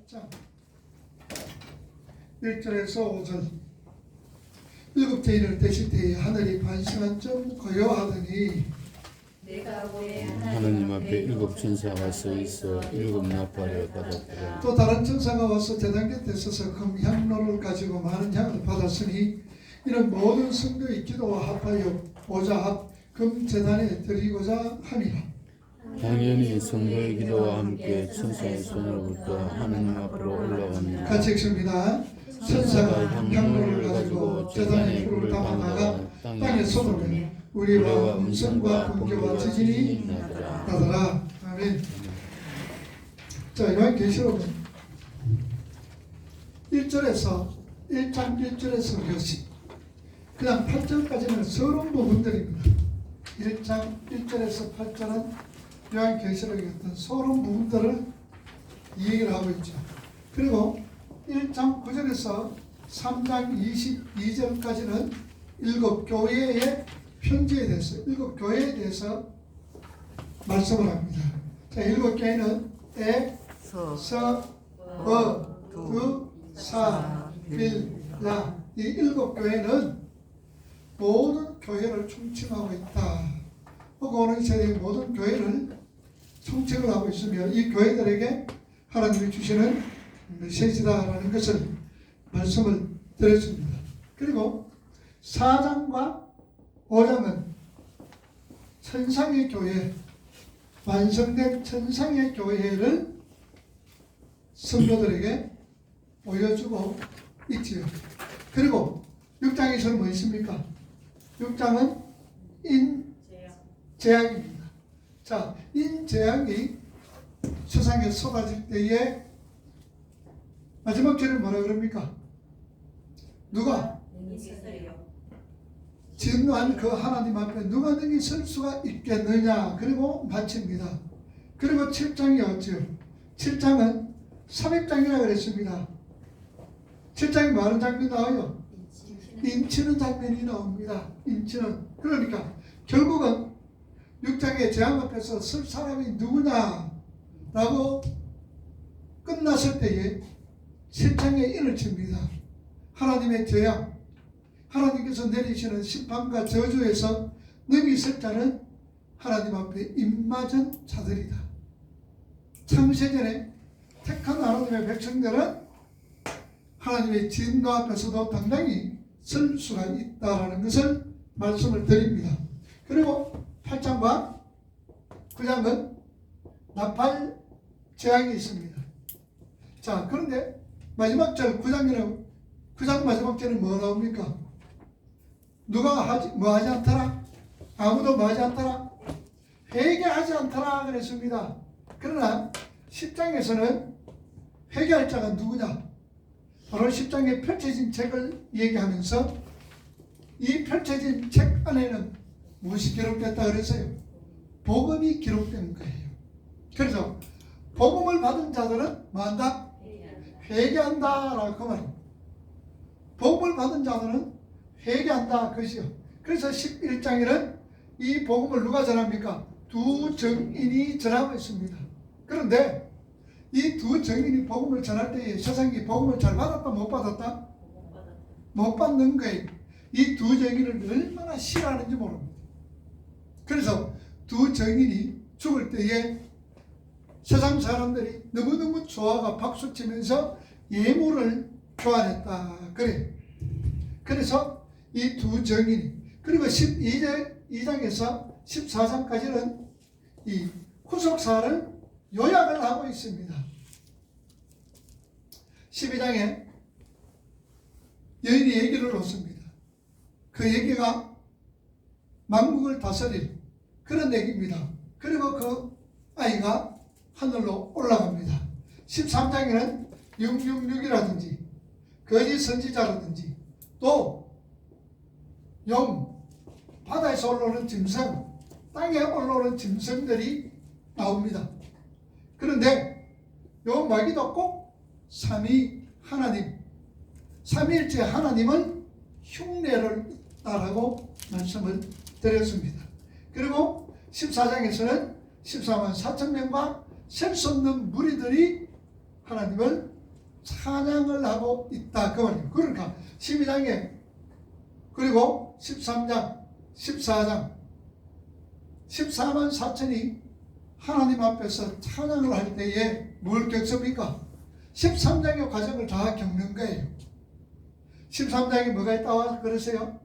자, 1절에서 5절. 일곱 대인을 떼실 때에 하늘이 반시간 좀 고요하더니 내가 왜 하느님 앞에 일곱 천사가 서 있어 일곱 나팔을 받았더라. 또 다른 천사가 와서 제단 곁에 서서 금 향로를 가지고 많은 향을 받았으니 이는 모든 성도의 기도와 합하여 오자 금 제단에 드리고자 함이라. 당연히 성도의 기도와 함께 천사의 손으로부터 하느님 앞으로 올라갑니다. 같이 읽습니다. 천사가 향로를 가지고 제단에 불을 담아다가 땅에 쏟으면 우리와 음성과 번개와 지진이 나더라. 아멘. 자, 요한계시록은 1장 1절에서 몇시 그냥 8절까지는 서론 부분들입니다. 1장 1절에서 8절은 요한계시록의 어떤 서론 부분들을 얘기를 하고 있죠. 그리고 1장 9절에서 3장 22절까지는 일곱 교회의 편지에 대해서, 일곱 교회에 대해서 말씀을 합니다. 자, 일곱 교회는 에, 서, 어, 두, 사, 빌, 라. 이 일곱 교회는 모든 교회를 총칭하고 있다. 오늘 이 세대의 모든 교회를 총칭을 하고 있으며 이 교회들에게 하나님이 주시는 메시지다라는 것을 말씀을 드렸습니다. 그리고 4장과 5장은 천상의 교회, 완성된 천상의 교회를 성도들에게 보여주고 있지요. 그리고 6장에서는 뭐 있습니까? 6장은 인재앙입니다. 자, 인재앙이 세상에 쏟아질 때에 마지막 절은 뭐라 그럽니까? 누가? 진노한 그 하나님 앞에 누가 능히 설 수가 있겠느냐. 그리고 마칩니다. 그리고 7장이 어찌요? 7장은 삽입장이라고 그랬습니다. 7장이 많은 장면이 나와요. 인치는 장면이 나옵니다. 인치는. 그러니까 결국은 6장의 재앙 앞에서 설 사람이 누구냐 라고 끝났을 때에 7장에 인을 칩니다. 하나님의 재앙, 하나님께서 내리시는 심판과 저주에서 능히 설 자는 하나님 앞에 입맞은 자들이다. 창세전에 택한 하나님의 백성들은 하나님의 진노 앞에서도 당당히 설 수가 있다라는 것을 말씀을 드립니다. 그리고 8장과 9장은 나팔 재앙이 있습니다. 자, 그런데 마지막 절 9장 마지막 절은 뭐 나옵니까? 누가 뭐 하지 않더라? 아무도 뭐 하지 않더라? 회개하지 않더라 그랬습니다. 그러나 10장에서는 회개할 자가 누구냐? 바로 10장에 펼쳐진 책을 얘기하면서 이 펼쳐진 책 안에는 무엇이 기록됐다 그랬어요? 복음이 기록된 거예요. 그래서 복음을 받은 자들은 뭐한다? 회개한다 라고 그 말입니다. 복음을 받은 자들은 회개한다 그것이요. 그래서 11장에는 이 복음을 누가 전합니까? 두 정인이 전하고 있습니다. 그런데 이 두 정인이 복음을 전할 때에 세상이 복음을 잘 받았다 못 받았다? 못 받는 거예요. 이 두 정인을 얼마나 싫어하는지 모릅니다. 그래서 두 정인이 죽을 때에 세상 사람들이 너무너무 좋아가 박수치면서 예물을 교환했다 그래. 그래서 이 두 정인이, 그리고 12장에서 14장까지는 이 후속사를 요약을 하고 있습니다. 12장에 여인이 얘기를 놓습니다. 그 얘기가 만국을 다스릴 그런 얘기입니다. 그리고 그 아이가 하늘로 올라갑니다. 13장에는 666이라든지 거짓 선지자라든지 또 바다에서 올라오는 짐승, 땅에 올라오는 짐승들이 나옵니다. 그런데 요 마귀도 꼭 삼위일체 하나님을 흉내를 있다라고 말씀을 드렸습니다. 그리고 14장에서는 14만 4천 명과 셀 수 없는 무리들이 하나님을 찬양을 하고 있다 그 말이에요. 그러니까 12장에 그리고 13장 14장 14만 4천이 하나님 앞에서 찬양을 할 때에 뭘 겪습니까? 13장의 과정을 다 겪는 거예요. 13장에 뭐가 있다고 그러세요?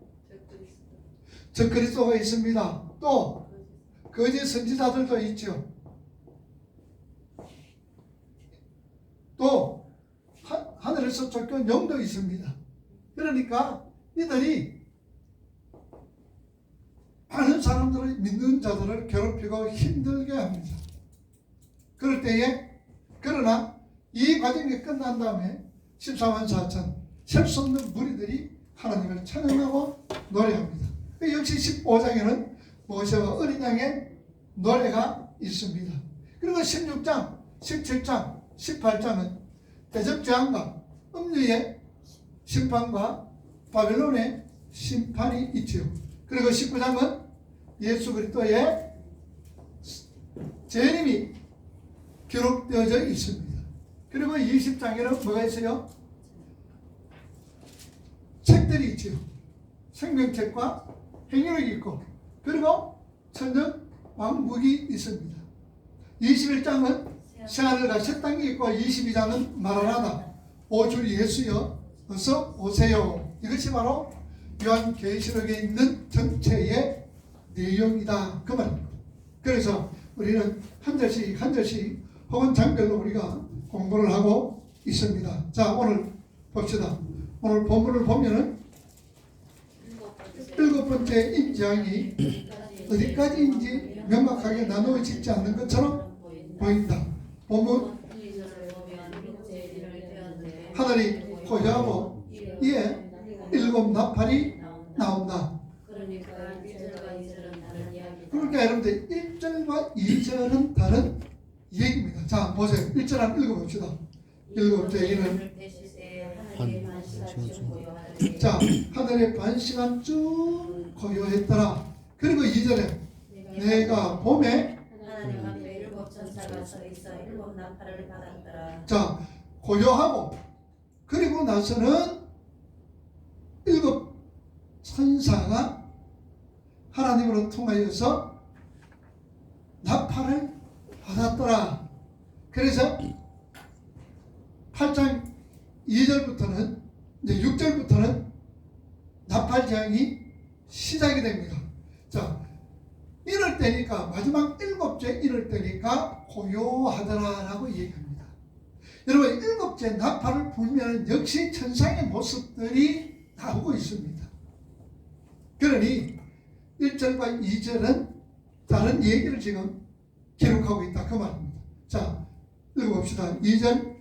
적그리스도가 있습니다. 또 거짓 선지자들도 있죠. 또 하늘에서 쫓겨온 영도 있습니다. 그러니까 이들이 많은 사람들을 믿는 자들을 괴롭히고 힘들게 합니다. 그럴 때에 그러나 이 과정이 끝난 다음에 14만 4천 셀 수 없는 무리들이 하나님을 찬양하고 노래합니다. 역시 15장에는 모세와 어린 양의 노래가 있습니다. 그리고 16장, 17장, 18장은 대적제한과 음유의 심판과 바벨론의 심판이 있지요. 그리고 19장은 예수 그리스도의 재림이 기록되어져 있습니다. 그리고 20장에는 뭐가 있어요? 책들이 있지요. 생명책과 행위록이 있고 그리고 천정 왕국이 있습니다. 21장은 새하늘과 새 땅이 있고 22장은 말하나다 오주 예수여 어서 오세요. 이것이 바로 요한계시록에 있는 전체의 내용이다 그 말입니다. 그래서 우리는 한 절씩 한 절씩 혹은 장별로 우리가 공부를 하고 있습니다. 자, 오늘 봅시다. 오늘 본문을 보면은 일곱 번째 임재앙이 어디까지인지 명확하게 나누어지지 않는 것처럼 보인다. 본문 하늘이 고요하고 이에 일곱 나팔이 나온다. 그러니까 여러분들 1절과 2절은 다른 얘기입니다. 자, 보세요. 1절 한번 읽어봅시다. 일곱째 이는 자, 하늘의 반시간 쭉 고요했더라. 그리고 2절에 내가 봄에 하나님 앞에 일곱 천사가 서 있어 일곱 나팔을 받았더라. 자, 고요하고 그리고 나서는 일곱 천사가 하나님으로 통하여서 나팔을 받았더라. 그래서 8장 2절부터는 이제 6절부터는 나팔재앙이 시작이 됩니다. 자, 이럴 때니까 마지막 일곱째 이럴 때니까 고요하더라라고 얘기합니다. 여러분 일곱째 나팔을 불면 역시 천상의 모습들이 나오고 있습니다. 그러니 1절과 2절은 다른 얘기를 지금 기록하고 있다 그 말입니다. 자, 읽어봅시다. 2절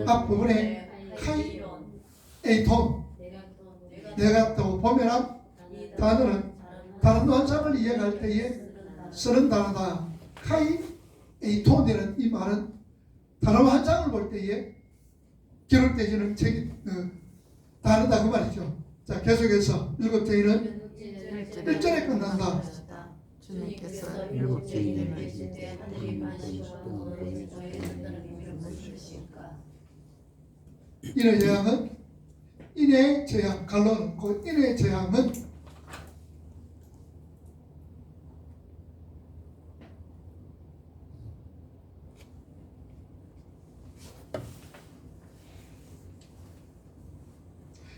앞부분에 카이 에이톤 내가 또 보면은 단어는 다른 원상을 이해할 때에 쓰는 단어다. 카이 에이톤이라는 이 말은 단어 한 장을 볼 때에 기록되지는 책이 단어다 그 말이죠. 자, 계속해서 일곱째는 1절에 끝난다. 주님께서 일곱째 이를 계실 때 하늘이 반시간으로 너희 너희는 의미를 무엇이실까? 인의 재앙은 인의 재앙 갈로는 그 인의 재앙은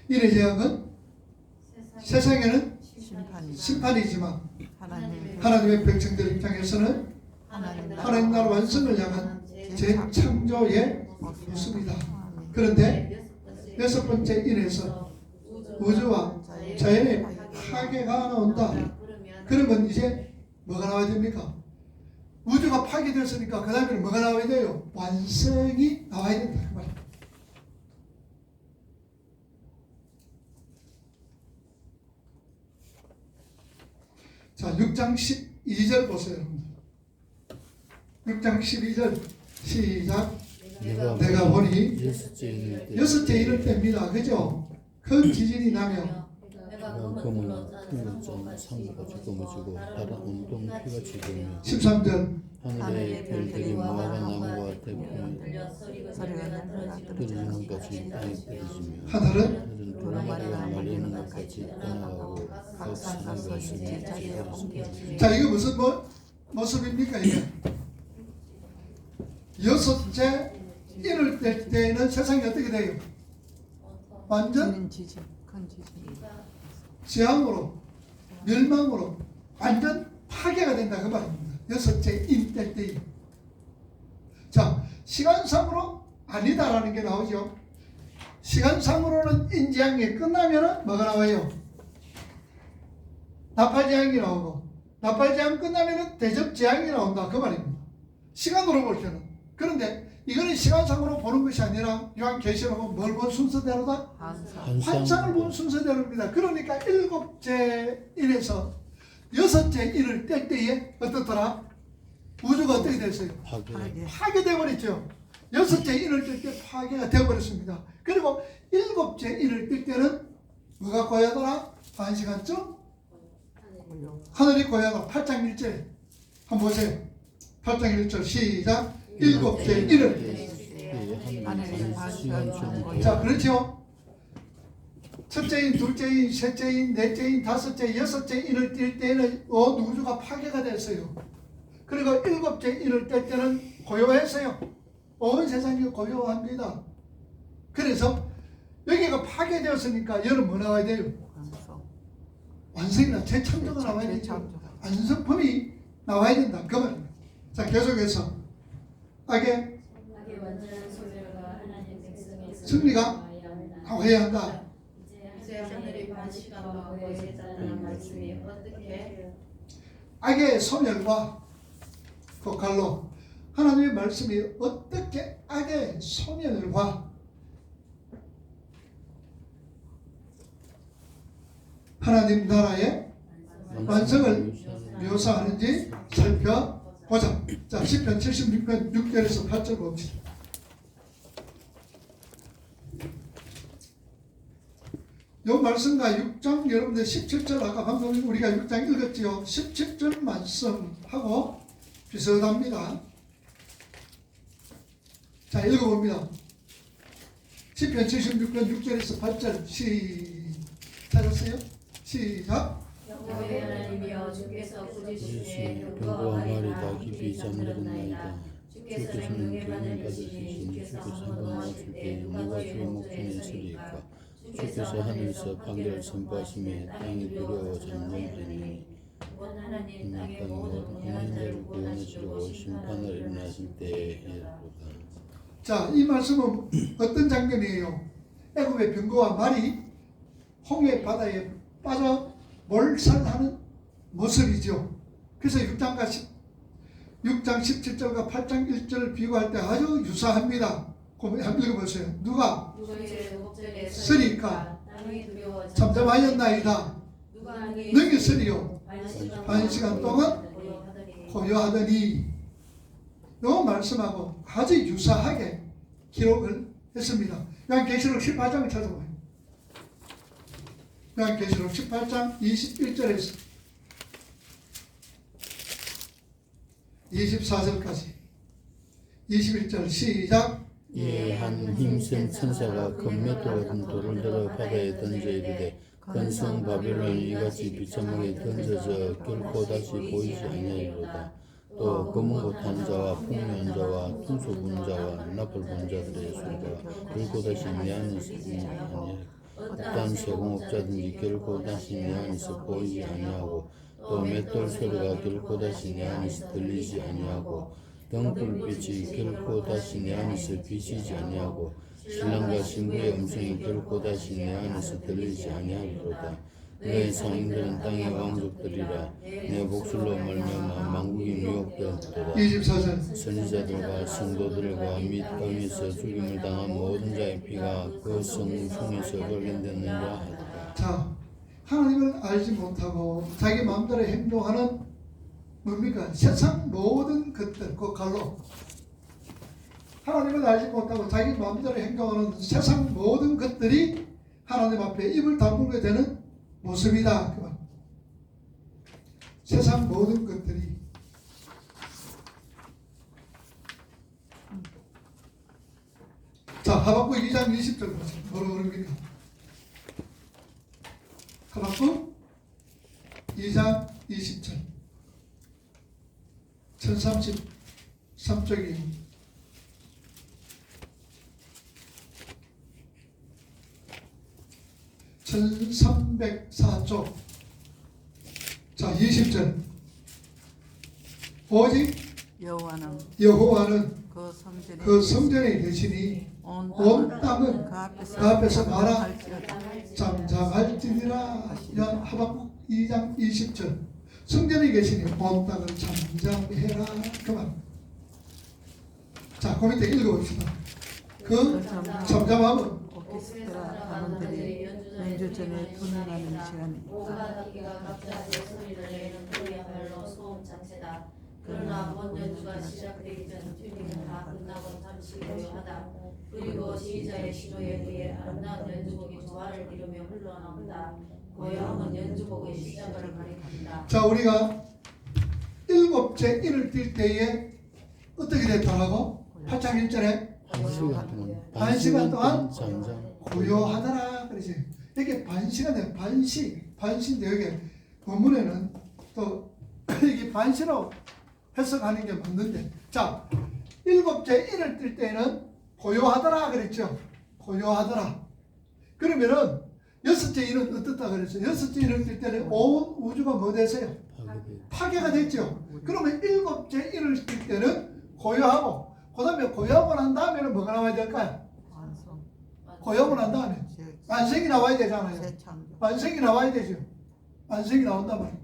인의 재앙은 세상에는 심판이지만 하나님의 백성들 입장에서는 하나님 나라 완성을 향한 재창조의 모습이다. 그런데 여섯 번째 인에서 우주와 자연의 파괴가 나온다. 그러면 이제 뭐가 나와야 됩니까? 우주가 파괴되었으니까 그 다음에는 뭐가 나와야 돼요? 완성이 나와야 된다 그 말입니다. 자, 6장 12절 보세요. 6장 12절 시작. 내가 보니 여섯째 이럴 때입니다. 그죠? 큰 지진이 나며 검은 피가 상같이 검어지고 다른 온통 피같이 되며 13절 하늘의 별들이 무화과 나무와 대표에 떨어지는 것이 땅에 떨어지며 하늘은 두루마리가 말리는 것 같이 떠나가고 각 사는 것이 제자리에서 자 이거 무슨 모습입니까 이게? 여섯째 인을 뗄 때는 세상이 어떻게 돼요? 완전 재앙으로 멸망으로 완전 파괴가 된다 그 말입니다. 여섯째 인 뗄 때. 자 시간상으로 아니다라는 게 나오죠. 시간상으로는 인재앙이 끝나면은 뭐가 나와요? 나팔재앙이 나오고 나팔재앙 끝나면은 대접재앙이 나온다 그 말입니다. 시간으로 볼 때는. 그런데 이거는 시간상으로 보는 것이 아니라 요한계시록은 뭘 본 순서대로다? 환상을 본 순서대로입니다. 그러니까 일곱째 인에서 여섯째 인을 뗄 때에 어떻더라? 우주가 어떻게 됐어요? 파괴되어 버렸죠. 여섯째 인을 뗄 때 파괴가 되어버렸습니다. 그리고 일곱째 인을 뗄 때는 뭐가 고야더라? 1시간쯤 하늘이 고야더라. 8장 1절 한번 보세요. 8장 1절 시작. 일곱째 인을 자 그렇죠. 첫째인, 둘째인, 셋째인, 넷째인, 다섯째, 여섯째 인을 뗄 때는 온 우주가 파괴가 됐어요. 그리고 일곱째 인을 뗄 때는 고요했어요. 온 세상이 고요합니다. 그래서 여기가 파괴되었으니까 여러분 뭐 나와야 돼요? 완성이나 재창조가 나와야 되죠. 완성품이 나와야 된다 그 말입니다. 자 계속해서 악의 완전한 소멸과 하나님 백성의 승리가 나와야 한다. 이제 하늘의 반시간과 제자라는 말씀이 어떻게 악의 소멸과 고칼로 하나님의 말씀이 어떻게 악의 소멸과 하나님 나라의 완성을 묘사하는지 살펴보자. 자, 10편 76편 6절에서 8절 봅시다. 이 말씀과 6장 여러분들 17절 아까 방금 우리가 6장 읽었지요. 17절 말씀하고 비슷합니다. 자 읽어봅니다. 10편 76편 6절에서 8절 찾았어요? 시작. 여호와의 하나님이여 주께서 꾸짖으시되 병거와 말이 다 깊이 잠들었나이다. 주께서는 명예만을 받으시니 주께서 주께서 한번 한번 하실 하실 때 때 누가 주의 목전에 서리이까. 주께서 하늘에서 판결을 선포하시며 땅이 두려워 잠잠하니 원 하나님 땅의 땅이 모든 없는 자를 자를 구원하시려고 구원하시려고 심판을 일어나실 때에 이르리로다. 자, 이 말씀은 어떤 장면이에요? 애굽의 병거와 말이 홍해 바다에 빠져 몰살하는 모습이죠. 그래서 6장 17절과 8장 1절을 비교할 때 아주 유사합니다. 한번 읽어보세요. 누가 서리까 잠잠하였나이다. 능히 서리요 반 시간 동안 고요하더니 요 말씀하고 아주 유사하게 기록을 했습니다. 요한계시록 18장을 찾아봐요. 요한계시록 18장 21절에서 24절까지 21절 시작. 이에 한 힘센 천사가 금메달 같은 돌을 들어 바다에 던져 이르되 근성 바벨론 이같이 비참하게 던져져 결코 다시 보이지 아니하리로다. 또 검은 옷 한 자와 풍요한 자와 풍소 분 자와 나팔 분 자들의 소리가 결코 다시 내 안에서 아니하리라. 어떠한 세공업자든지 결코 다시 내 안에서 보이지 아니하고 또 맷돌 소리가 결코 다시 내 안에서 들리지 아니하고 등불빛이 결코 다시 내 안에서 비치지 아니하고 신랑과 신부의 음성이 결코 다시 내 안에서 들리지 아니하리로다. 너의 상인들은 땅의 왕족들이라. 내 목술로 말미암아 만국이 미혹되었도다. 24절 선지자들과 성도들과 및 땅에서 죽임을 당한 모든 자의 피가 그 성중에서 발견되느니라 하더라. 자, 하나님을 알지 못하고 자기 마음대로 행동하는 뭡니까? 세상 모든 것들, 그 갈로 하나님을 알지 못하고 자기 마음대로 행동하는 세상 모든 것들이 하나님 앞에 입을 다물게 되는 모습이다. 그 말. 세상 모든 것들이 자, 하박국 2장 20절 보세요. 뭐라고 그럽니까? 하박국 2장 20절 1033쪽이 1304쪽 자 20절 오직 여호와는 그 성전에 계시니 온 땅은 그 앞에서 말아 잠잠할지니라. 하박국 2장 20절 성전에 계시니 온 땅은 잠잠해라. 그만. 자, 그 밑에 읽어봅시다. 그 잠잠함은 오케스트라 단원들이 연주 전에 분양하는 시간입니다. 온갖 악기가 각자 제 소리를 내는 그야말로 소음 장세다. 그러나 본 연주가 시작되기 전 튜닝은 다 끝나고 잠시 고요하다. 그리고 시자의 시조에 의해 아름다운 연주곡이 조화를 이루며 흘러나온다. 고요함은 연주곡의 시작을 가리킨다. 자, 우리가 일곱째 인을 뛸 때에 어떻게 됐다라고? 8장 1절에 1시간 동안 반 시간 동안 잠잠 고요하더라 그러지. 이게 반시간에 반시인데 여기 본문에는 또 이게 반시라고 해석하는 게 맞는데, 자, 일곱째 인을 뛸 때는 고요하더라 그랬죠. 고요하더라. 그러면은 여섯째 인은 어떻다 그랬죠. 여섯째 인을 뛸 때는 온 우주가 뭐 되세요? 파괴가 됐죠. 그러면 일곱째 인을 뛸 때는 고요하고, 그 다음에 고요하고 난 다음에는 뭐가 나와야 될까요? 고요하고 난 다음에 완성이 나와야 되잖아요. 완성이 나와야 되죠. 완성이 나온단 말이에요.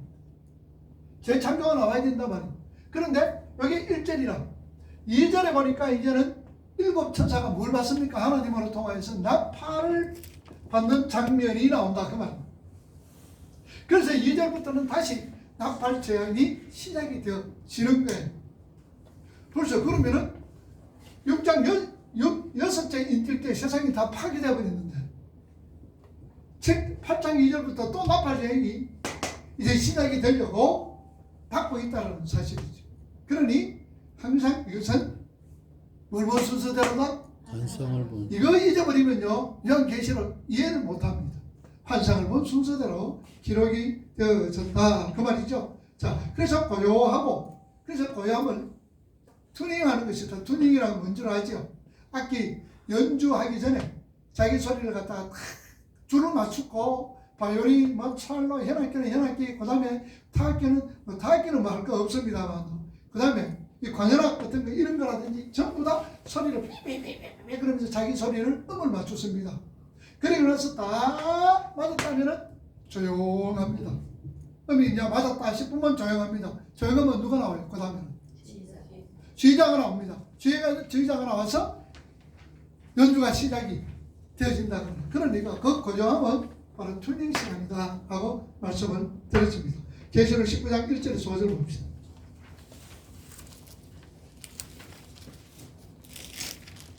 재창조가 나와야 된단 말이에요. 그런데 여기 1절이라 2절에 보니까 이제는 일곱 천사가 뭘 받습니까? 하나님으로 통하여서 나팔을 받는 장면이 나온다 그 말입니다. 그래서 2절부터는 다시 나팔 재앙이 시작이 되어지는 거예요. 벌써 그러면은 6장 여섯째 인뛸 때 세상이 다 파괴되어 버렸는데 8장 2절부터 또 나팔 재앙이 이제 시작이 되려고 받고 있다는 사실이죠. 그러니 항상 이것은 뭘 본 순서대로다? 환상을 본 이거 잊어버리면요 요한계시를 이해를 못합니다. 환상을 본 순서대로 기록이 되어졌다 그 말이죠. 자, 그래서 고요하고, 그래서 고요함을 튜닝하는 것이다. 튜닝이라는 건 뭔지 알죠? 악기 연주하기 전에 자기 소리를 갖다가 탁 줄을 맞추고 바이올린, 뭐 첼로, 현악기는 현악기, 그 다음에 타악기는 뭐 타악기는 뭐 할 거 없습니다만, 그 다음에 이 관현악 같은 거 이런 거라든지 전부 다 소리를 삐삐삐삐 그러면서 자기 소리를 음을 맞췄습니다. 그리고 나서 다 맞았다면은 조용합니다. 음이 이제 맞았다 싶으면 조용합니다. 조용하면 누가 나와요? 그 다음에는 지휘자가 나옵니다. 지휘자가 나와서 연주가 시작이 되어진다. 그러니까 그 고요함은 바로 튜닝 시간이다 하고 말씀을 드렸습니다. 계시록 19장 1절에서 5절 봅시다.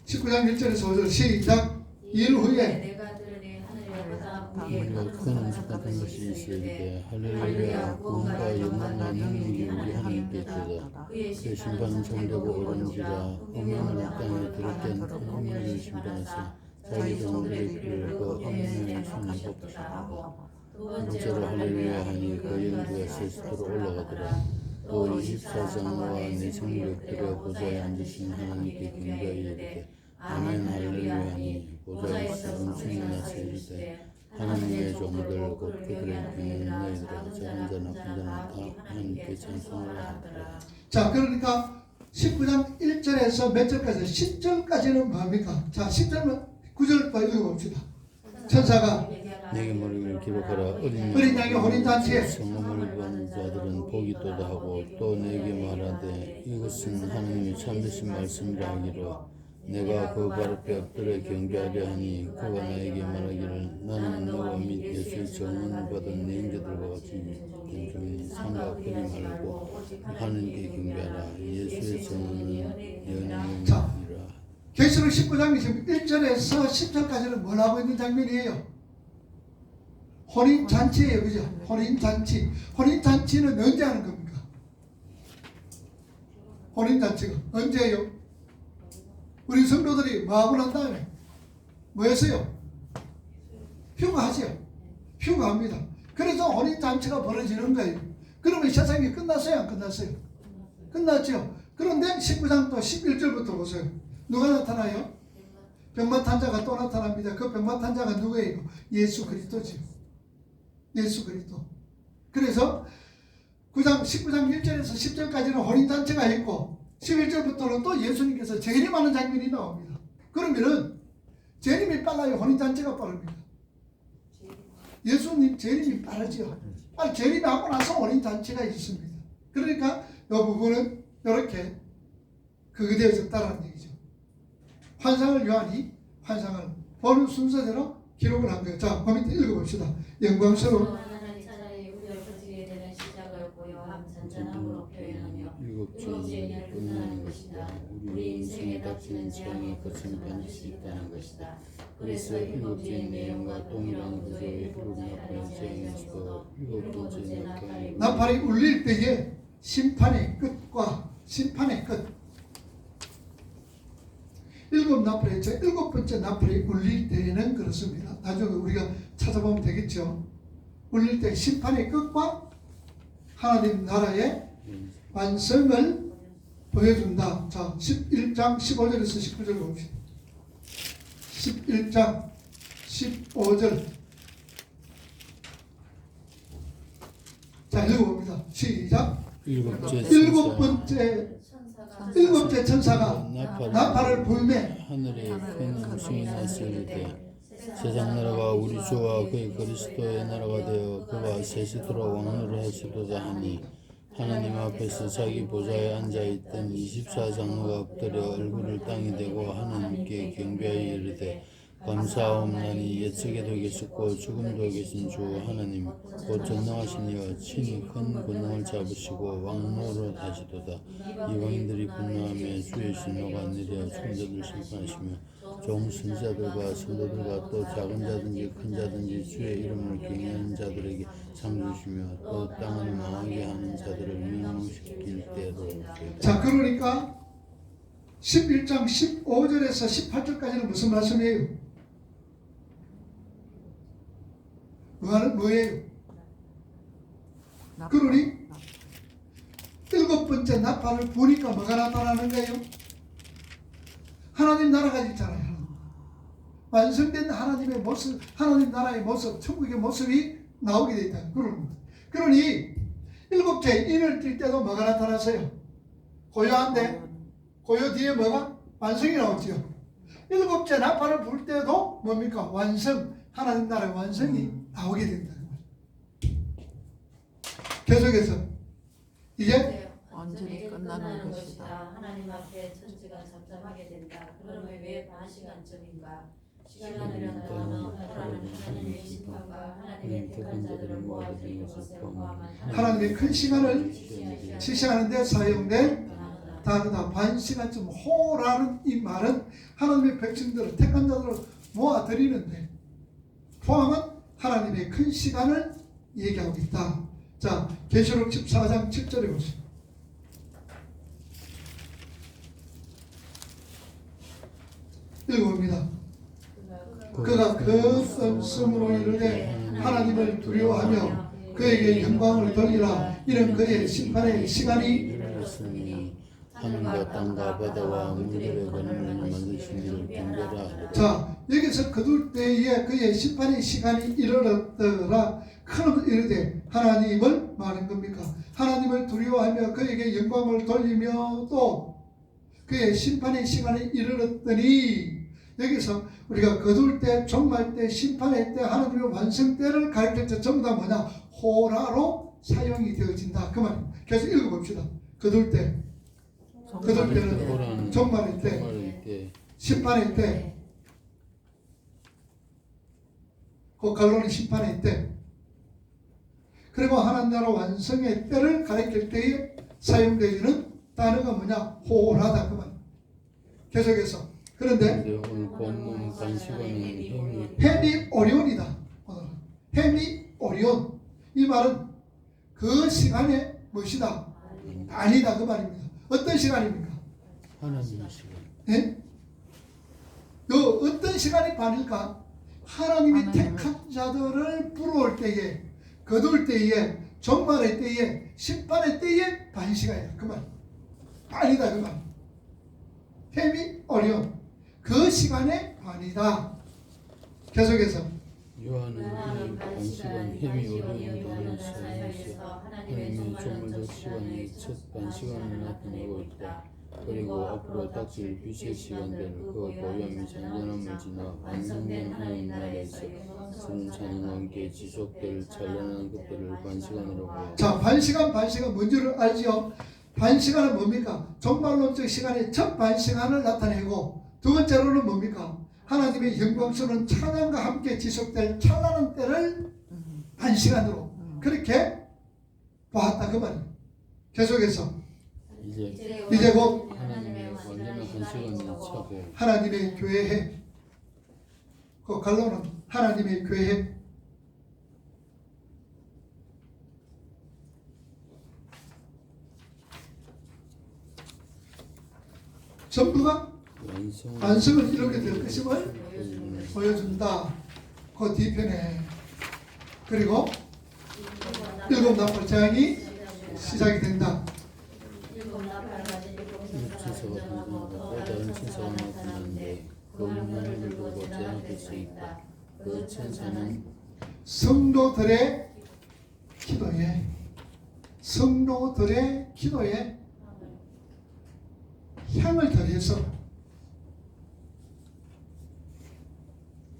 19장 1절에서 5절 시작. 일 후에 내가 드러내 하늘과 바다 위에 우리가 큰 음식 같은 것이 있으리되 할렐루야 구원과 영광과 능력이 우리 하나님께 있도다. 그의 심판은 정되고 오른지라 음행을 땅에 들었던 큰 음행을 심판하사 자기 종들의 피를 그 음행의 손에 볶으시다. 두 번째로 할렐루야 하니 그 연구가 세스도로 올라가더라. 또 24장과 내 성벽들의 보좌에 앉으신 하나님께 경배하여 이르되 아멘 할렐루야 하니 보좌에서 음성이나 세리되 하나님의 종들 곧 그들의 귀는 너희들아 작은 자나 큰 자나 다 하나님께 찬송을 하더라. 자, 그러니까 19장 1절에서 몇 절까지 10절까지는 뭡니까? 자, 10절은 9절부터 읽어봅시다. 천사가 내게 머리를 기록하라. 어린 양의 혼인잔치에 성함을 받는 자들은 복이 있도다 하고 또 내게 말하되 이것은 하나님의 참되신 말씀이라 하기로 내가 그 바로앞에 엎드려 경배하려 하니 그가 나에게 말하기를 나는 너와 및 예수의 정언을 받은 내 형제들과 같이 된 중이니 삼가 그리 말고 하나님께 경배하라. 예수의 정언은 연행이니라. 계시록 19장 1절에서 10절까지는 뭘 하고 있는 장면이에요? 혼인잔치예요. 그죠? 혼인잔치. 혼인잔치는 언제 하는 겁니까? 혼인잔치가 언제예요? 우리 성도들이 뭐 하고 난 다음에 뭐 했어요? 휴가하죠. 휴가합니다. 그래서 혼인잔치가 벌어지는 거예요. 그러면 세상이 끝났어요? 안 끝났어요? 끝났죠. 그런데 19장 또 11절부터 보세요. 누가 나타나요? 병마탄 자가 또 나타납니다. 그 병마탄 자가 누구예요? 예수 그리스도죠. 예수 그리스도. 그래서 19장 1절에서 10절까지는 혼인잔치가 있고 11절부터는 또 예수님께서 재림하는 장면이 나옵니다. 그러면은 재림이 빨라요? 혼인잔치가 빠릅니다? 예수님 재림이 빠르죠. 재림이 하고 나서 혼인잔치가 있습니다. 그러니까 이 부분은 이렇게 그대어졌다는 얘기죠. 환상을 요한이 환상을 보는 순서대로 기록을 한 거예요. 자, 그 밑에 읽어봅시다. 영광스러운 하나님 차라리 우여곡절이 되는 시작을 고요함 잔잔함으로 표현하며 일곱째 인연을 끝나는 것이다. 우리 인생에 닥치는 재앙의 끝은 반드시 있다는 것이다. 그래서 일곱째의 내용과 동일한 구조의 일곱 나팔의 재앙에서도 일곱 번째 나팔이 나팔이 울릴 때에 심판의 끝과 심판의 끝 일곱 번째 나팔이 울릴 때에는 그렇습니다. 나중에 우리가 찾아보면 되겠죠. 울릴 때 심판의 끝과 하나님 나라의 완성을 보여준다. 자, 11장 15절에서 19절 봅시다. 11장 15절. 자, 읽어봅니다. 시작. 일곱째 천사가 나팔을 불매 하늘에 큰 음성이 났을 때 세상 나라가 우리 주와 그의 그리스도의 나라가 되어 그가 세시도록 왕노를 하시도다 하니 하나님 앞에서 자기 보좌에 앉아있던 24장로가 엎드려 얼굴을 땅에 대고 하나님께 경배하여 이르되 감사하옵나니 옛적에도 계셨고 지금도 계신 주 하나님 곧 전능하신 이와 친히 큰 권능을 잡으시고 왕노릇 하시도다. 이방인들이 분노하며 주의 진노가 내려 성자들 심판하시며 종 선지자들과 성도들과 또 작은 자든지 큰 자든지 주의 이름을 경외하는 자들에게 상 주시며 또 땅을 망하게 하는 자들을 멸망시킬 때로. 자, 그러니까 11장 15절에서 18절까지는 무슨 말씀이에요? 뭐예요? 그러니 일곱 번째 나팔을 보니까 뭐가 나타나는 거예요? 하나님 나라가 있잖아요. 완성된 하나님의 모습, 하나님 나라의 모습, 천국의 모습이 나오게 되어 있다. 그러니 일곱째 인을 뜰 때도 뭐가 나타났어요? 고요한데 고요 뒤에 뭐가? 완성이 나오죠. 일곱째 나팔을 불 때도 뭡니까? 완성, 하나님 나라의 완성이 나오게 된다는 거죠. 계속해서 이제 완전히 끝나는 것이다. 하나님 앞에 천지가 잠잠하게 된다. 그러면 왜 반시간쯤인가? 시간을 일어나면 호라는 하나님의 심판과 하나님의 택한 자들을 모아들이는 것을 포함한 하나님의 큰 시간을 지시하는 데 사용된 단어다. 반시간쯤 호라는 이 말은 하나님의 백성들을 택한 자들을 모아들이는데 포함한 하나님의 큰 시간을 얘기하고 있다. 자, 계시록 14장 7절에 보시죠. 읽어봅니다. 그가 큰 숨으로 이르되 하나님을 두려워하며 그에게 영광을 돌리라. 이는 그의 심판의 시간이 이르렀으니 하늘과 땅과 바다와 물들의 권능을 만드신 이를 경배라. 자, 여기서 거둘 때에 그의 심판의 시간이 이르렀더라. 큰 이르되 하나님을 말한 겁니까? 하나님을 두려워하며 그에게 영광을 돌리며 또 그의 심판의 시간이 이르렀더니 여기서 우리가 거둘 때, 종말 때, 심판의 때, 하나님의 완성 때를 가리킬 때 전부 다 뭐냐? 호라로 사용이 되어진다. 그 말입니다. 계속 읽어봅시다. 거둘 때, 거둘 때는 종말의 때, 심판의 때, 그 갈로니 심판의 때, 그리고 하나님 나라 완성의 때를 가리킬 때에 사용되어지는 단어가 뭐냐? 호라다. 그 말입니다. 계속해서 그런데 오늘 본문 간식어는 햄이 오리온이다. 햄이 오리온. 이 말은 그 시간에 무엇이다? 아니다 그 말입니다. 어떤 시간입니까? 하나님의 시간. 예? 그 어떤 시간이 반일까? 하나님이 하나님의 택한 자들을 불어올 때에, 거둘 때에, 종말의 때에, 심판의 때에 반시간이다 그 말. 반이다 그 말. 햄이 오리온. 그 시간에 반이다. 계속해서 요한은 이 반시간 햄이 오리온 되는 사이에서 하나님의 조물적 시간이 첫 반시간을 나타내고 있다. 그리고 앞으로 닥칠 빛의 시간들 그 고요함이 잔잔함을 지나 완성된 하나님 나라에서 승찬과 함께 지속될 찬란한 것들을 반시간으로 보여. 자, 반시간 뭔지를 알지요? 반시간은 뭡니까? 종말론적 시간의 첫 반시간을 나타내고, 두 번째로는 뭡니까? 하나님의 영광스러운 찬양과 함께 지속될 찬란한 때를 반시간으로 그렇게 보았다 그 말이에요. 계속해서 이제 곧 하나님의 완전한 반시간이 차고 하나님의 교회에, 그 갈로는 하나님의 교회에 전부가 완성을 이루게 될 것임을 보여준다. 그 뒤편에. 그리고 일곱 나팔 재앙이 시작이 된다. 천사가 등장하고 다른 천사가 나타나는데 그 문을 두고 제한할 수 있다. 그 천사는 성도들의 기도에 향을 더해서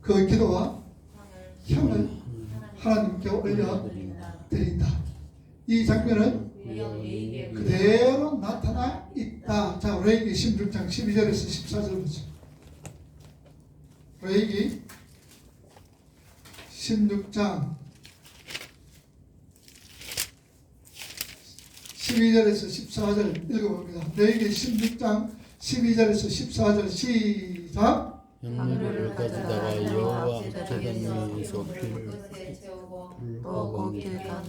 그 기도와 향을 하나님께 올려 드린다. 이 장면은 그대로 나타나 있다. 자, 레위기 16장 12절에서 14절 보죠. 레위기 16장 12절에서 14절 읽어봅니다. 레위기 16장 12절에서 14절 시작. 향유를 가져다가 여호와 제단 위에서 피를 불하고 향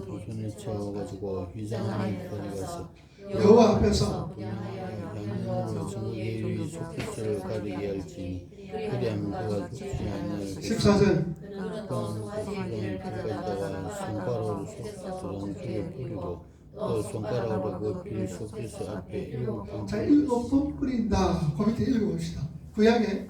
보편을 채워가지고 휘장하는 가져가서 여호와 앞에서 양념으로 전국의 위 속깃살을 가리게 할지니 그리하면 그가 죽지 아니할 14절 그는 가져다가 손가락으로 속깃살은 피를 뿌리고 또 손가락으로 그 피를 속깃살 앞에 일곱 번 뿌린다. 그 밑에 읽어봅시다. 구약의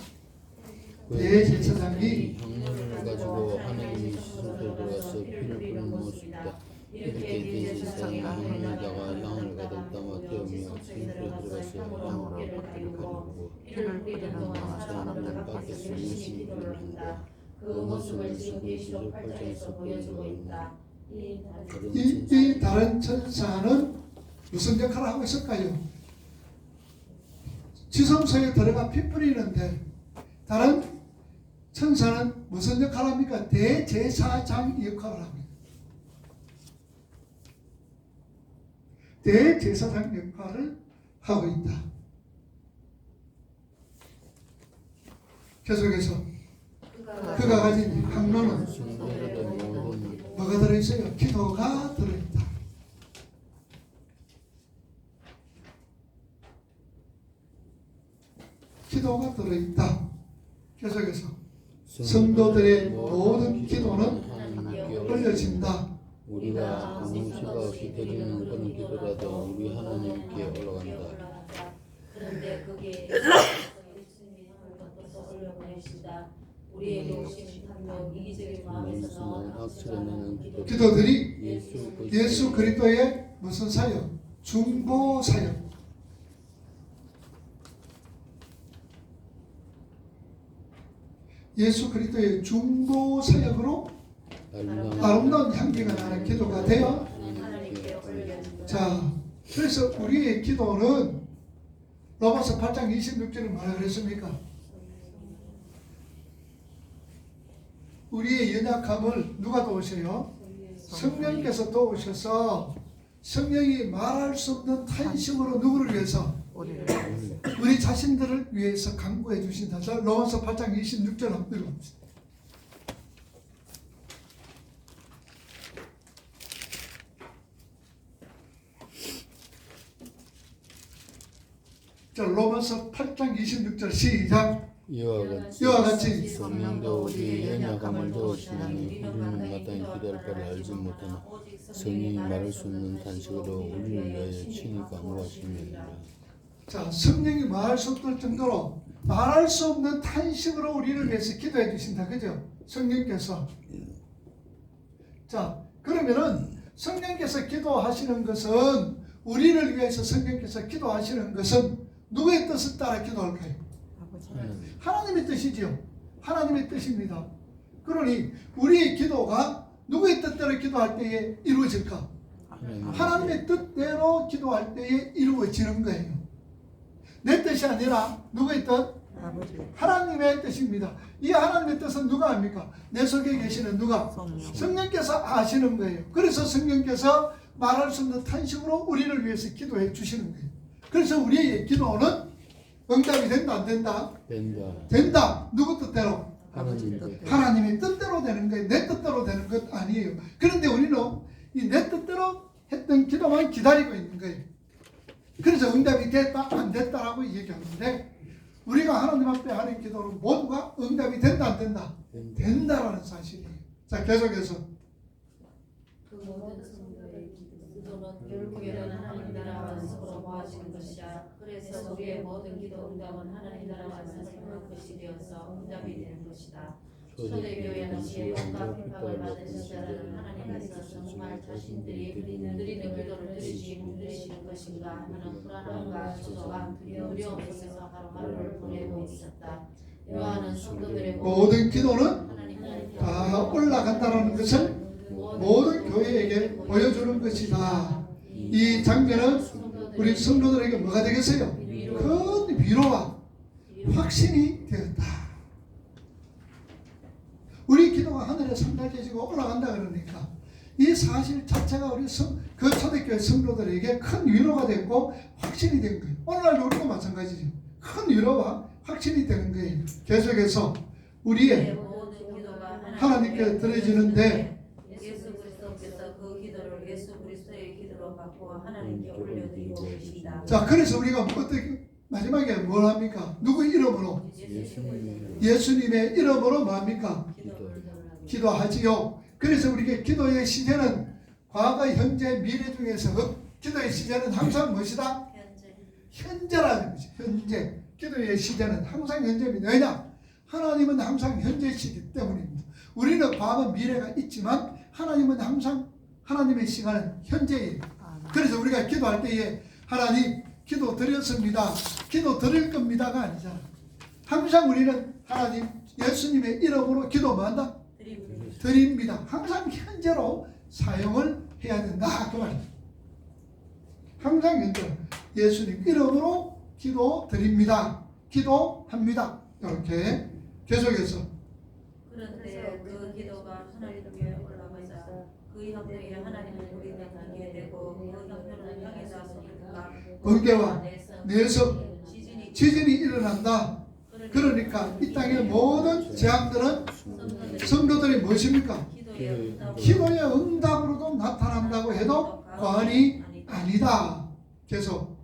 대제사장이 향료를 가지고 하나님의 시설에 들어가서 피를 뿌리는 모습이다. 이렇게 대제사장이 향료에다가 향을 가득 담아 태우며 시설에 들어가서 향으로 밖을 가리고 사람들은 밖에서 열심히 일을 한다. 그 모습을 지금 시록 8장에서 보여주고 있다. 이 다른 천사는 무슨 역할을 하고 있을까요? 지성소에 들어가 피 뿌리는데 다른 천사는 무슨 역할을 합니까? 대제사장 역할을 합니다. 대제사장 역할을 하고 있다. 계속해서 그가 가진 항로는 뭐가 들어있어요? 기도가 들어있다. 기도가 들어있다. 계속해서 성도들의 모든 기도는 올려진다. 우리가 무시가 없이 드리는 그런 기도라도 우리 하나님께 올라간다. 그런데 그게 예수님이 향을 걷어서 올려보내신다. 우리에게 오신 한명 이기적인 마음에서 나온 기도들이 예수 예수 그리스도의 무슨 사역? 중보 사역. 예수 그리스도의 중보 사역으로 아름다운 향기가 나는 기도가 되어. 자, 그래서 우리의 기도는 로마서 8장 26절에 뭐라 그랬습니까? 우리의 연약함을 누가 도우세요? 성령께서 도우셔서 성령이 말할 수 없는 탄식으로 누구를 위해서? 우리 자신들을 위해서 간구해 주신다. 자, 로마서 8장 26절 한번 읽어봅시다. 자, 로마서 8장 26절 시작. 이와 같이 성령도 우리의 연약함을 도우시나니 우리는 마땅히 기도할 바를 알지 못하나 성령이 말할 수 없는 탄식으로 우리를 위하여 친히 간구하시느니라. 자, 성령이 말할 수 없을 정도로 말할 수 없는 탄식으로 우리를 위해서 기도해 주신다. 그죠? 성령께서. 자, 그러면은 성령께서 기도하시는 것은 우리를 위해서 성령께서 기도하시는 것은 누구의 뜻을 따라 기도할까요? 하나님의 뜻이지요. 하나님의 뜻입니다. 그러니 우리의 기도가 누구의 뜻대로 기도할 때에 이루어질까? 하나님의 뜻대로 기도할 때에 이루어지는 거예요. 내 뜻이 아니라 누구의 뜻? 하나님의 뜻입니다. 이 하나님의 뜻은 누가 합니까? 내 속에 계시는 누가? 성령께서 아시는 거예요. 그래서 성령께서 말할 수 없는 탄식으로 우리를 위해서 기도해 주시는 거예요. 그래서 우리의 기도는 응답이 된다 안 된다? 된다. 누구 뜻대로? 하나님의 뜻대로 되는 거예요. 내 뜻대로 되는 것 아니에요. 그런데 우리는 이 내 뜻대로 했던 기도만 기다리고 있는 거예요. 그래서 응답이 됐다 안 됐다라고 얘기하는데 우리가 하나님 앞에 하는 기도는 모두가 응답이 된다 안 된다? 된다라는 사실이에요. 자, 계속해서 그 모든 성도의 기도는 결국에는 하나님 나라 완성으로 모아지는 것이야. 그래서 우리의 모든 기도 응답은 하나님 나라 완성을 향한 것이 되어서 응답이 되는 것이다. 초대교회는 지혜 온갖 핍박을 받은 자들은 하나님께서 정말 자신들이 드리는 기도를 들으시는 것인가 하는 불안함과 초조함, 두려움 속에서 하루하루를 보내고 있었다. 요한은 성도들의 모든 기도는 다 올라간다는 것을 모든 교회에게 보여주는 것이다. 이 장면은 우리 성도들에게 뭐가 되겠어요? 큰 위로와 확신이 되었다. 우리 기도가 하늘에 상달되지고 올라간다 그러니까 이 사실 자체가 우리 그 초대교회 성도들에게 큰 위로가 됐고 확신이 된 거예요. 오늘날 우리도 마찬가지죠. 큰 위로와 확신이 되는 거예요. 계속해서 우리의 하나님께 드려지는데 예수 그리스도께서 그 기도를 예수 그리스도의 기도로 바꾸어 하나님께 올려드리고 계십니다. 자, 그래서 우리가 어떻게 마지막에 뭘 합니까? 누구 이름으로? 예수님의 이름으로 뭐 합니까? 기도하지요. 그래서 우리에게 기도의 시제는 과거, 현재, 미래 중에서 기도의 시제는 항상 무엇이다? 현재라는 것이 현재. 기도의 시제는 항상 현재입니다. 왜냐? 하나님은 항상 현재시기 때문입니다. 우리는 과거, 미래가 있지만 하나님은 항상 하나님의 시간은 현재예요. 그래서 우리가 기도할 때에 하나님 기도 드렸습니다. 기도 드릴 겁니다가 아니잖아. 항상 우리는 하나님 예수님의 이름으로 기도 뭐 한다? 드립니다. 항상 현재로 사용을 해야 된다. 그 말이에요. 항상 현재로 예수님 이름으로 기도 드립니다. 기도합니다. 이렇게 계속해서 그런데 그 기도가 하나님 위에 올라가자 그 형편이 하나님을 우리는 알게 되고 그 형편을 향해 자손이가 번개와 내성 지진이 일어난다. 그러니까 이 땅의 모든 재앙들은 성도들이 무엇입니까? 기도의 응답으로도 나타난다고 해도 과언이 아니다. 계속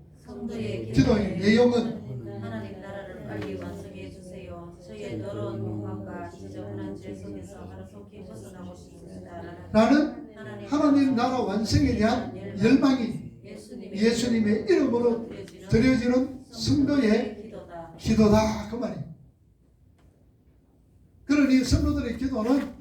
기도의 내용은 하나님 나라를 빨리 완성해 주세요. 저희의 더러운 욕망과 지저분한 죄 속에서 하루속히 벗어나고 싶습니다. 라는 하나님 나라 완성에 대한 열망이 예수님의 이름으로 드려지는 성도의 기도다. 그 말이에요. 그러니 성도들의 기도는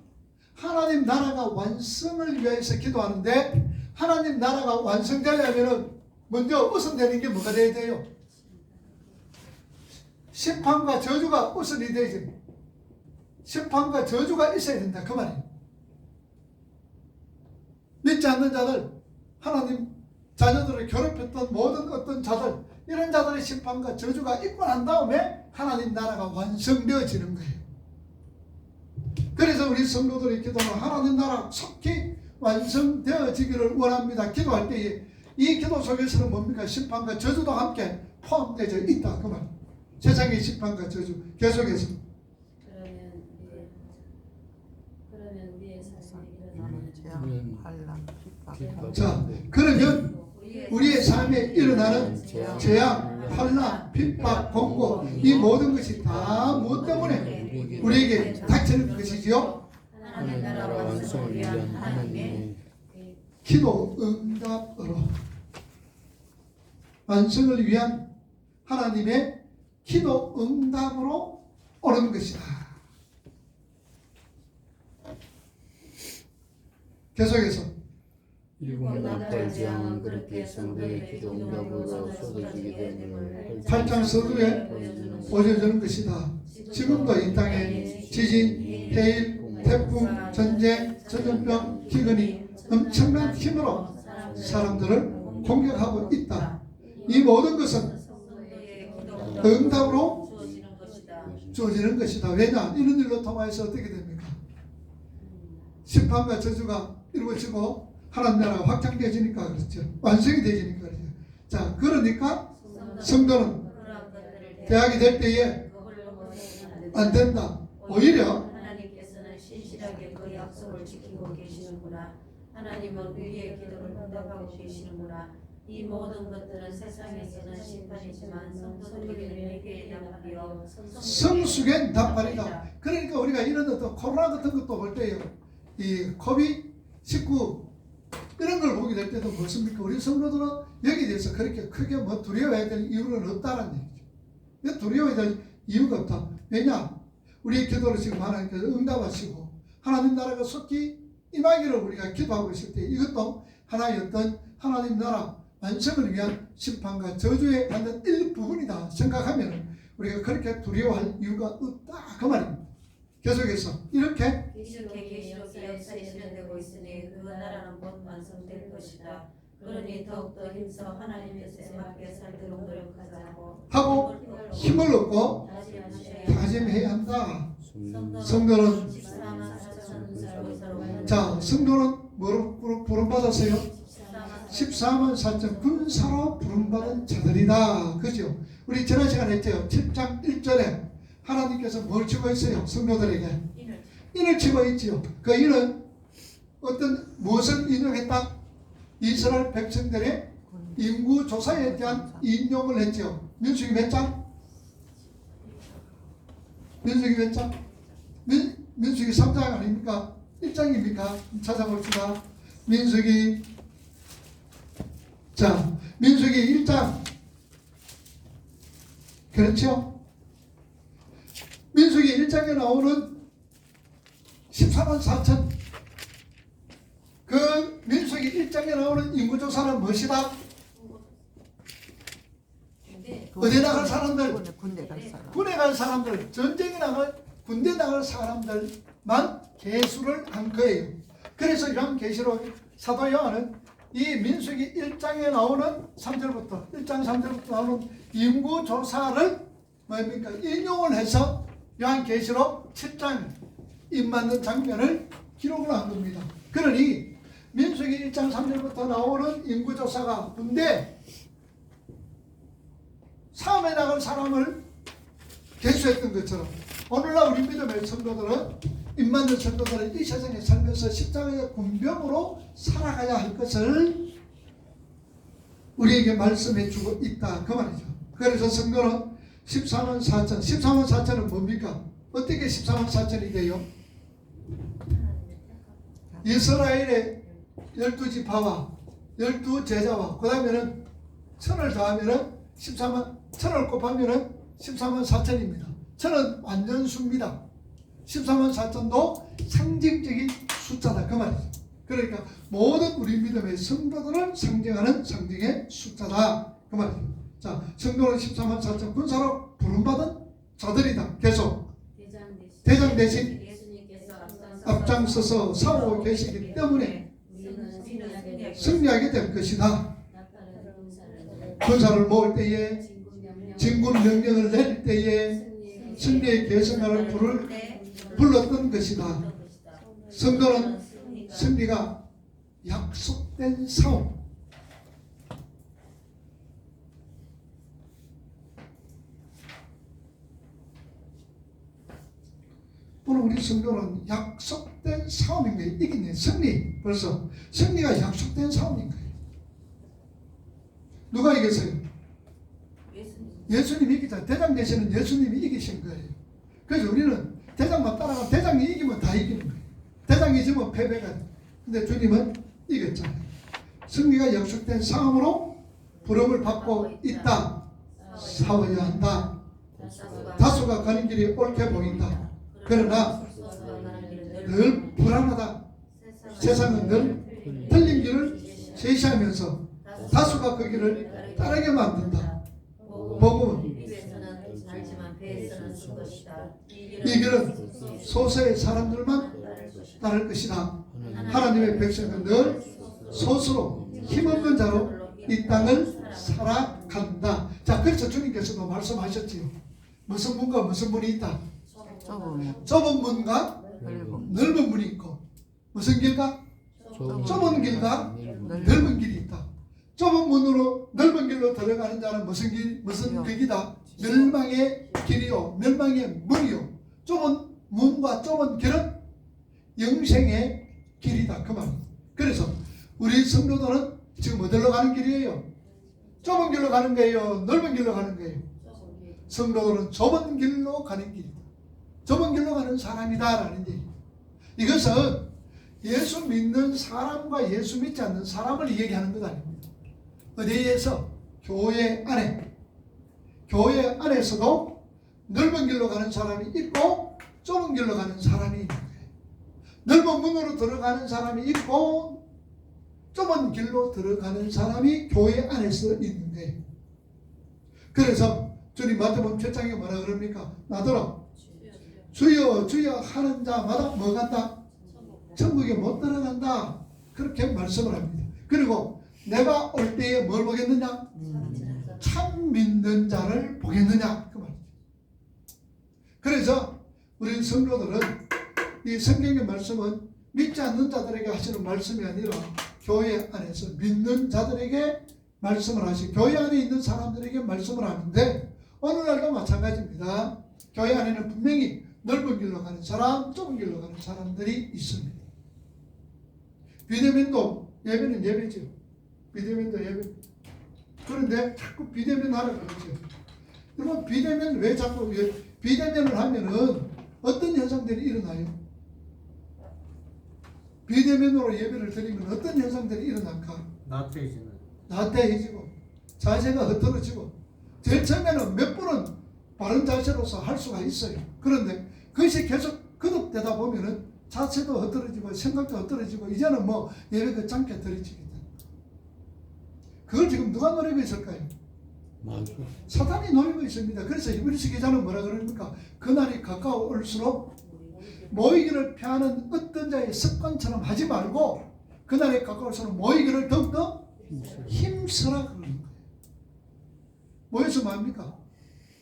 하나님 나라가 완성을 위해서 기도하는데 하나님 나라가 완성되려면 먼저 우선되는 게 뭐가 돼야 돼요? 심판과 저주가 우선이 되지. 심판과 저주가 있어야 된다. 그 말이에요. 믿지 않는 자들, 하나님 자녀들을 괴롭혔던 모든 어떤 자들, 이런 자들의 심판과 저주가 있고 난 다음에 하나님 나라가 완성되어지는 거예요. 그래서 우리 성도들의 기도는 하나님 나라 속히 완성되어지기를 원합니다. 기도할 때에 이 기도 속에서는 뭡니까? 심판과 저주도 함께 포함되어 있다. 그 말. 세상의 심판과 저주. 계속해서. 그러면 우리의 삶에 일어나는 자, 그러면 우리의 삶에 일어나는 재앙, 환난, 핍박, 공고 이 모든 것이 다 무엇 때문에 우리에게 닥치는 것이지요? 하나님 나라 완성을 위한 하나님의 기도 응답으로 완성을 위한 하나님의 기도 응답으로 오는 것이다. 계속해서 일본 나팔 재앙은 그렇게 성도의 기도 응답으로 쏟아지게 됨을 8장 서두에 보여주는 것이다. 지금도 이 땅에 지진, 해일, 태풍, 전쟁, 전염병, 기근이 엄청난 힘으로 사람들을 공격하고 있다. 이 모든 것은 응답으로 주어지는 것이다. 왜냐? 이런 일로 통하여서 어떻게 됩니까? 심판과 저주가 이루어지고 하나님 나라가 확장되어지니까 그렇죠. 완성이 되어지니까 그렇죠. 자, 그러니까 성도는 대학이 될 때에 안 된다. 오히려 하나님께서는 신실하게 그 약속을 지키고 계시는구나. 하나님은 우리의 기도를 응답하고 계시는구나. 이 모든 것들은 세상에서는 심판이지만 성도들에게는 회개의 응답이요 성숙의 답발이다. 그러니까 우리가 이런 어떤 코로나 같은 것도 볼 때요, 이 코비드19 이런 걸 보게 될 때도 무엇입니까? 우리 성도들은 여기에 대해서 그렇게 크게 뭐 두려워해야 될 이유는 없다는 얘기죠. 두려워해야 될 이유가 없다. 왜냐? 우리의 기도를 지금 하나님께서 응답하시고 하나님 나라가 속히 임하기를 우리가 기도하고 있을 때 이것도 하나의 어떤 하나님 나라 완성을 위한 심판과 저주에 받는 일부분이다 생각하면 우리가 그렇게 두려워할 이유가 없다 그 말입니다. 계속해서 이렇게 계시록이 역사에 실현되고 있으니 그 나라는 곧 완성될 것이다. 그러니 더욱더 힘써 하나님 뜻에 맞게 살도록 노력하자고 하고 힘을 얻고 다짐해야 한다. 성도는 자, 성도는 뭐로 부름받았어요? 14만 4천 군사로 부름받은 자들이다. 그죠? 우리 지난 시간에 했죠. 7장 1절에 하나님께서 뭘 치고 있어요? 성도들에게 인을 치고 있지요. 그 인은 어떤 무엇을 인용했다? 이스라엘 백성들의 인구 조사에 대한 인용을 했죠. 민수기 몇 장? 민수기 몇 장? 민수기 3장 아닙니까? 1장입니까? 찾아봅시다. 민수기 자, 민수기 1장 그렇죠? 민수기 1장에 나오는 14만 4천 그 민수기 1장에 나오는 인구조사는 무엇이다? 어디 나갈 사람들? 군에 갈 사람들, 전쟁에 나갈 군대 나갈 사람들만 계수를 한 거예요. 그래서 요한계시록 사도 요한은 이 민수기 1장에 나오는 3절부터 1장 3절부터 나오는 인구조사를 뭡니까? 인용을 해서 요한계시록 7장 입맞는 장면을 기록을 한 겁니다. 그러니 민수기 1장 3절부터 나오는 인구조사가 군대 싸움에 나갈 사람을 계수했던 것처럼 오늘날 우리 믿음의 성도들은 입맞는 성도들은 이 세상에 살면서 십자가의 군병으로 살아가야 할 것을 우리에게 말씀해 주고 있다 그 말이죠. 그래서 성도는 14만 4천 14만 4천은 뭡니까? 어떻게 14만 4천이 돼요? 이스라엘의 12지파와 12제자와 그 다음에는 천을 더하면은 14만 천을 곱하면은 14만 4천입니다. 천은 완전수입니다. 14만 4천도 상징적인 숫자다 그 말이죠. 그러니까 모든 우리 믿음의 성도들을 상징하는 상징의 숫자다 그 말이죠. 자, 성도는 14만 4천 군사로 부름받은 자들이다. 계속 대장 대신 앞장서서 싸우고 계시기 때문에 승리하게 될 것이다. 군사를 모을 때에 진군 명령을 내릴 때에 승리의 계승하는 불을 불렀던 것이다. 성도는 승리가 약속된 싸움 오늘 우리 성도는 약속된 싸움인 거예요. 이기네 승리 벌써 승리가 약속된 싸움인 거예요. 누가 이겼어요? 예수님이 이기자. 대장 대신은 예수님이 이기신 거예요. 그래서 우리는 대장만 따라가면 대장이 이기면 다 이기는 거예요. 대장이 지면 패배가 돼요. 근데 주님은 이겼잖아요. 승리가 약속된 상황으로 부름을 받고 있다. 싸워야 한다. 다소가 가는 길이 옳게 보인다. 그러나 늘 불안하다. 세상은 늘 틀린 길을 제시하면서 다소가 그 길을 따르게 만든다. 복음은 이 길은 소수의 사람들만 따를 것이다. 하나님의 백성은 늘 소수로 힘없는 자로 이 땅을 살아간다. 자, 그래서 주님께서도 말씀하셨지요. 무슨 문과 무슨 문이 있다? 좁은 문과 넓은 문이 있고, 무슨 길과? 좁은 길과 넓은 길이 있다. 좁은 문으로 넓은 길로 들어가는 자는 무슨 길이다? 멸망의 길이요, 멸망의 문이요. 좁은 문과 좁은 길은 영생의 길이다, 그 말입니다. 그래서 우리 성도들은 지금 어디로 가는 길이에요? 좁은 길로 가는 거예요, 넓은 길로 가는 거예요? 성도들은 좁은 길로 가는 길이다. 좁은 길로 가는 사람이다라는 얘기입니다. 이것은 예수 믿는 사람과 예수 믿지 않는 사람을 얘기하는 것 아닙니다. 어디에서? 교회 안에. 교회 안에서도 넓은 길로 가는 사람이 있고 좁은 길로 가는 사람이 있는 거예요. 넓은 문으로 들어가는 사람이 있고 좁은 길로 들어가는 사람이 교회 안에서 있는 거예요. 그래서 주님 마태복음 7장에 뭐라 그럽니까? 나더러 주여 주여 하는 자마다 뭐 간다? 천국에 못 들어간다. 그렇게 말씀을 합니다. 그리고 내가 올 때에 뭘 보겠느냐? 참 믿는 자를 보겠느냐, 그 말이죠. 그래서 우리 성도들은 이 성경의 말씀은 믿지 않는 자들에게 하시는 말씀이 아니라 교회 안에서 믿는 자들에게 말씀을 하시고 교회 안에 있는 사람들에게 말씀을 하는데, 오늘날도 마찬가지입니다. 교회 안에는 분명히 넓은 길로 가는 사람, 좁은 길로 가는 사람들이 있습니다. 비대면도 예배는 예배죠. 비대면도 예배. 그런데 자꾸 비대면 하라고 그러죠. 여러분, 비대면 왜 자꾸 비대면을 하면은 어떤 현상들이 일어나요? 비대면으로 예배를 드리면 어떤 현상들이 일어날까? 나태해지고 자세가 흐트러지고, 제일 처음에는 몇 분은 바른 자세로서 할 수가 있어요. 그런데 그것이 계속 거듭되다 보면은 자세도 흐트러지고 생각도 흐트러지고 이제는 뭐 예배가 짧게 드려지겠다. 그걸 지금 누가 노리고 있을까요? 맞아. 사탄이 노리고 있습니다. 그래서 히브리서 기자는 뭐라 그럽니까? 그날이 가까워올수록 모이기를 피하는 어떤 자의 습관처럼 하지 말고 그날이 가까울수록 모이기를 더욱더 힘쓰라 그러는 거예요. 모여서 뭐합니까?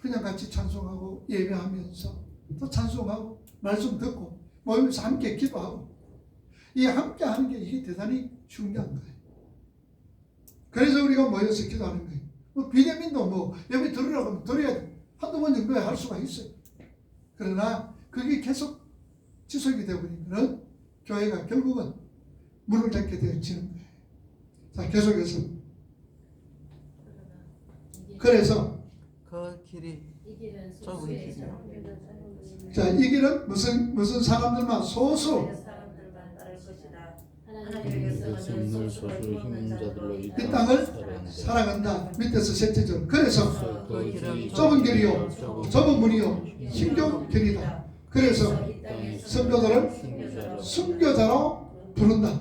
그냥 같이 찬송하고 예배하면서 또 찬송하고 말씀 듣고 모이면서 함께 기도하고, 이 함께 하는 게 이게 대단히 중요한 거예요. 그래서 우리가 모여서 기도하는 거예요. 뭐 비대면도 뭐 예배 들으라고 하면 들어야 한두 번 정도에 할 수가 있어요. 그러나 그게 계속 지속이 되어버리면 교회가 결국은 문을 닫게 되어지는 거예요. 자, 계속해서. 그래서 그 길이 좁은 길이요. 자, 이 길은 무슨 사람들만 소수 백성들 소수 힘있는 자들로 이 땅을 살아간다. 밑에서 셋째 절. 그래서 좁은 길이요, 좁은 문이요, 힘겨운 길이다. 그래서 성도들을 순교자로 부른다.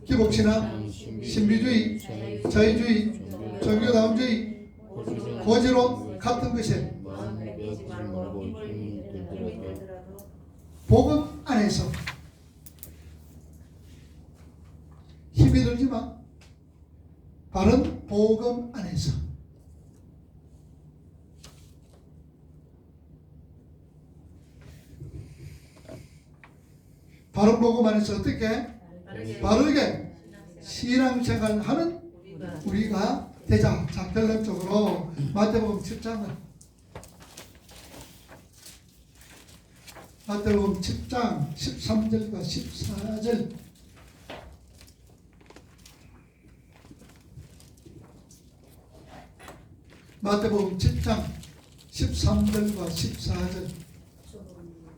기복신앙, 신비주의, 자유주의, 종교다운주의, 고지론 같은 것에 복음 안에서 힘이 들지만 바른 복음 안에서 바른 복음 안에서 어떻게 바르게 신앙생활 하는 우리가 되자. 자, 결론적으로 마태복음 10장은 마태복음 10장 13절과 14절 마태복음 7장 13절과 14절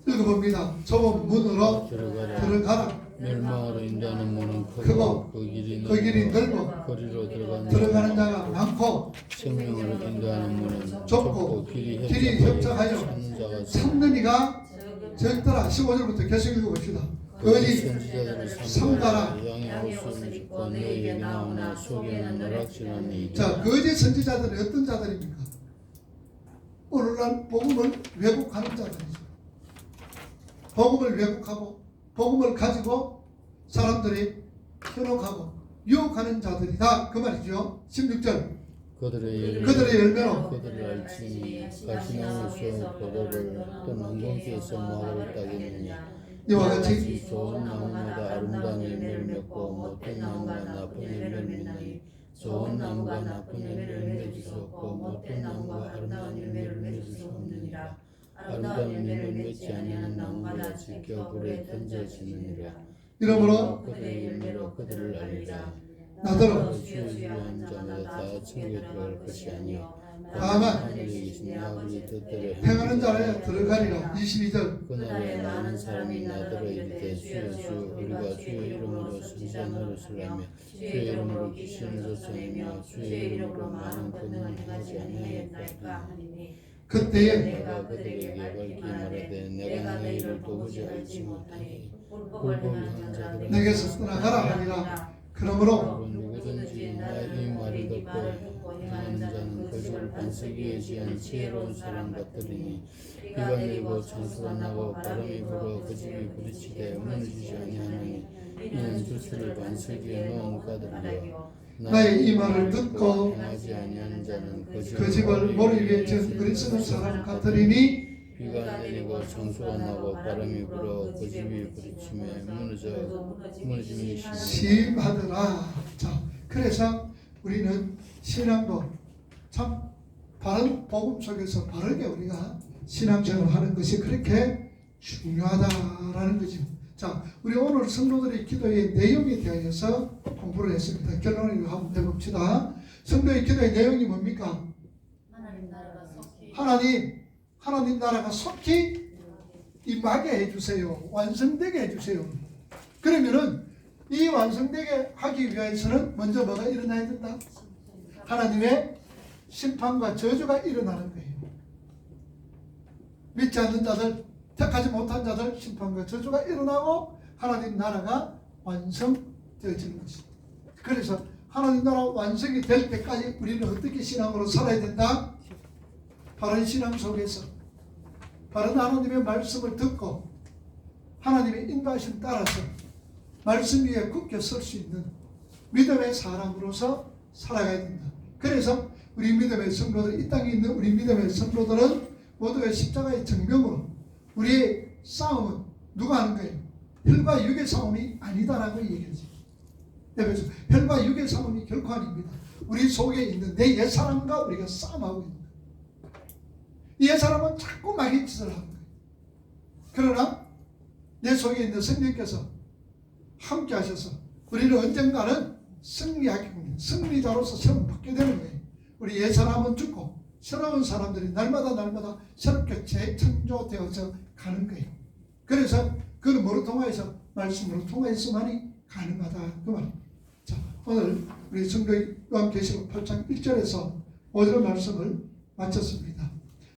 읽어봅니다. 좁은 문으로 들어가라. 멸망으로 인도하는 문은 크고 그 길이 넓고 거리로 들어가는 자가 많고 생명으로 인도하는 문은 좁고 길이 길이 협착하여 찾는 자가 찾는 이가 적더라. 15절부터 계속 읽어봅시다. 거짓 선지자들을 삼가라. 양의 옷을 입고 너희에게 나오나 속에는 노락질하니 자, 거짓 선지자들은 어떤 자들입니까? 오늘날 복음을 왜곡하는 자들이죠. 복음을 왜곡하고 복음을 가지고 사람들이 현혹하고 유혹하는 자들이다 그 말이죠. 16절 그들의 열매로 그들을 알지니 가시나무에서 포도를 또 농동기에서 무화과를 따겠느니 이와 같이 좋은 나무마다 아름다운 열매를 맺고 못된 나무가 나쁜 열매를 맺나니 좋은 나무가 나쁜 열매를 맺을 수 없고 못된 나무가 아름다운 열매를 맺을 수 없느니라. 아름다운 열매를 맺지 아니하는 나무가 지켜 불에 던져지느니라. 이러므로 그들의 열매로 그들을 알리라. 나더러 주의한 자마다 다 천국에 들어갈 것이 아니요 다만 하늘에 계신 내 아버지 뜻대로 행하는 자에 들어가리라. 22절 그날에 많은 사람이 나더러 이르되 주여 주여 우리가 주의 이름으로 선지자 노릇을 하며 주의 이름으로 귀신을 쫓아내며 주의 이름으로 많은 권능을 행하지 아니하였나이까 하니니 그때에 내가 그들에게 밝히 말하되 내가 너희를 도무지 알지 못하니 불법한 자들은 내게서 떠나가라 하니라. 그러므로 누구든지 나의 이 말을 듣고 행하는 자는 그 집을 반석 위에 지은 지혜로운 사람 같으리니 비가 내리고 창수가 나고 바람이 불어 그 집이 부딪히되 무너지지 아니하나니 이는 주수를 반석 위에 놓은 가들이요 나의 이 말을 듣고 행하지 아니하는 자는 그 집을 모래 위에 지은 그리스도 사람 같으리니 비가 내리고 창수가 나고 바람이 불어 그 집이 부딪히며 무너짐이 심하니 심하더라. 자, 그래서 우리는 신앙도 참 바른 복음 속에서 바르게 우리가 신앙생활을 하는 것이 그렇게 중요하다라는 거죠. 자, 우리 오늘 성도들의 기도의 내용에 대하여서 공부를 했습니다. 결론을 한번 해봅시다. 성도의 기도의 내용이 뭡니까? 하나님 나라가 속히 임하게 해주세요. 완성되게 해주세요. 그러면은 이 완성되게 하기 위해서는 먼저 뭐가 일어나야 된다? 하나님의 심판과 저주가 일어나는 거예요. 믿지 않는 자들, 택하지 못한 자들 심판과 저주가 일어나고 하나님 나라가 완성되어지는 것입니다. 그래서 하나님 나라 완성이 될 때까지 우리는 어떻게 신앙으로 살아야 된다? 바른 신앙 속에서 바른 하나님의 말씀을 듣고 하나님의 인도하심 따라서 말씀 위에 굳게 설 수 있는 믿음의 사람으로서 살아가야 된다. 그래서 우리 믿음의 성도들, 이 땅에 있는 우리 믿음의 성도들은 모두가 십자가의 정명으로 우리의 싸움은 누가 하는 거예요? 혈과 육의 싸움이 아니다라고 얘기하지. 그래서 혈과 육의 싸움이 결코 아닙니다. 우리 속에 있는 내 옛사람과 우리가 싸움하고 있는 거예요. 이 옛사람은 자꾸 마귀 짓을 하는 거예요. 그러나 내 속에 있는 성령께서 함께 하셔서 우리는 언젠가는 승리자로서 시험 받게 되는 거예요. 우리 옛사람은 죽고 새로운 사람들이 날마다 새롭게 재창조되어서 가는 거예요. 그래서 그는 뭐로 통하여서? 말씀으로 통하여서만이 가능하다 그 말입니다. 자, 오늘 우리 성도 요한계시록 8장 1절에서 5절 말씀을 마쳤습니다.